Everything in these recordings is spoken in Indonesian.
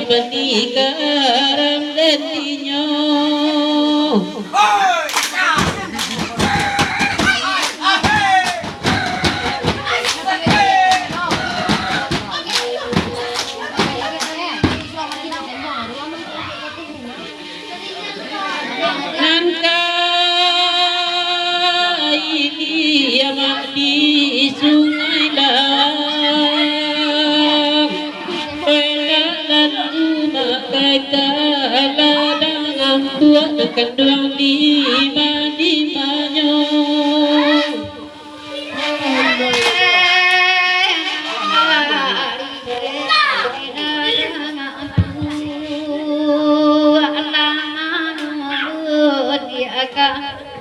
menikaram detinya di sungai dalam pelangan rumah kata ladang buat kendang di mana-mana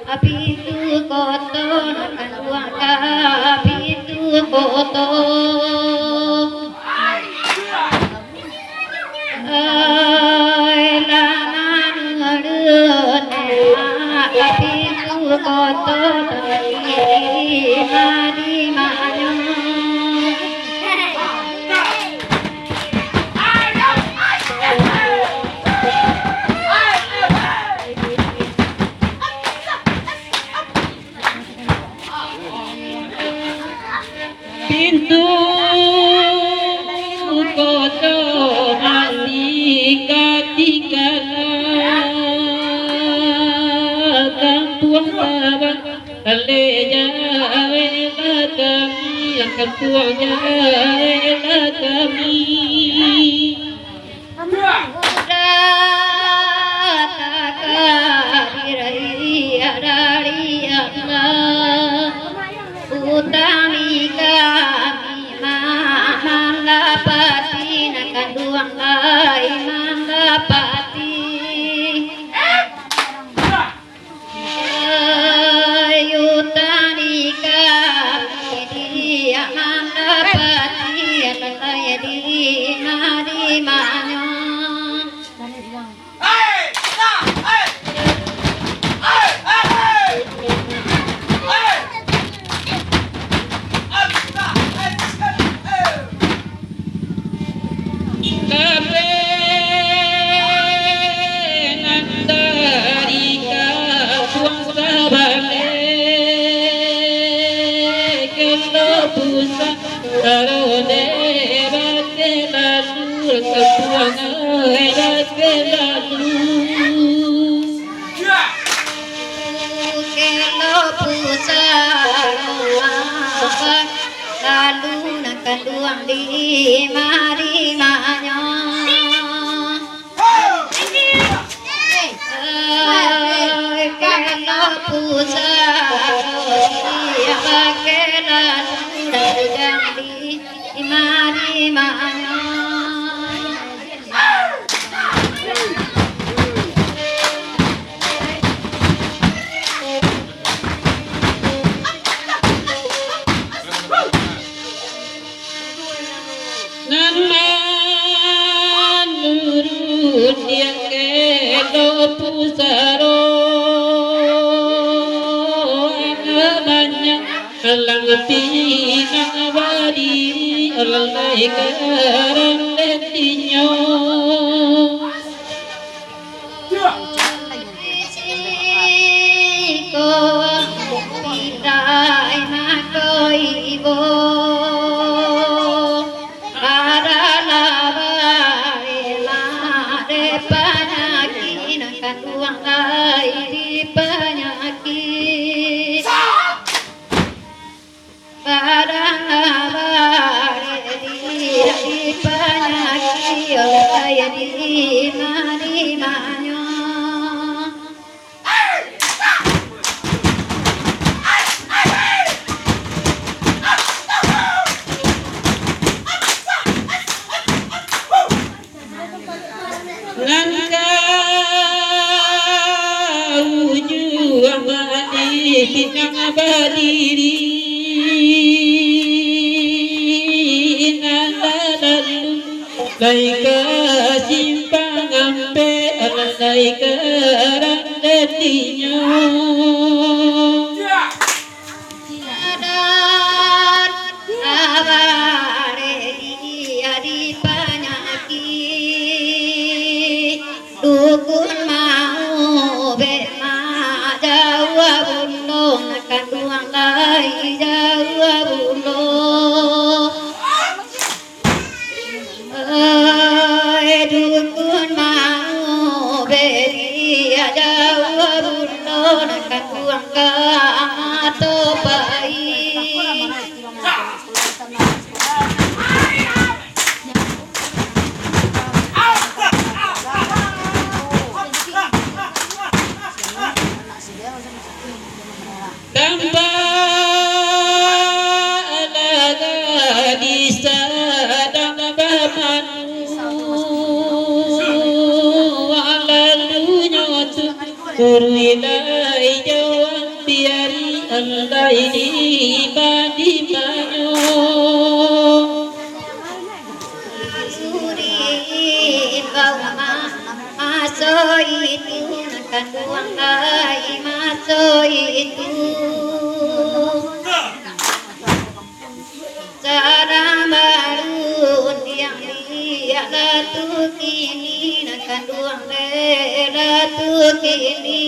api itu kotor akan buang api itu kotor api itu kotor di mana pintu kotor ketika kampung tabang leja ela kami akan tuanya ela kami utami kami mandapati nakan duang lai mandapati utami kami dia mandapati akan saya di mana lalu nak duang di mari-manya kalau pusara pakai lalu nak di mari-manya dia kelo pusaro banyak lang pina badi alai karan letinyo ko pirai na ibo tuang lai di penyakit barang abadi di penyakit oleh di mana-mana Pinang berdiri nalalu lai ke simpang ampe lai ke randetinya sadar abare di penyakit nakan uang ka amato pai Tamba alaga di sadang bamanu alalunya tu kurwilai jawab biari Allah ini mandi manyo suri bauma maso itu nakan uang ai maso itu cara baru yang dia latu kini nakan uang latu kini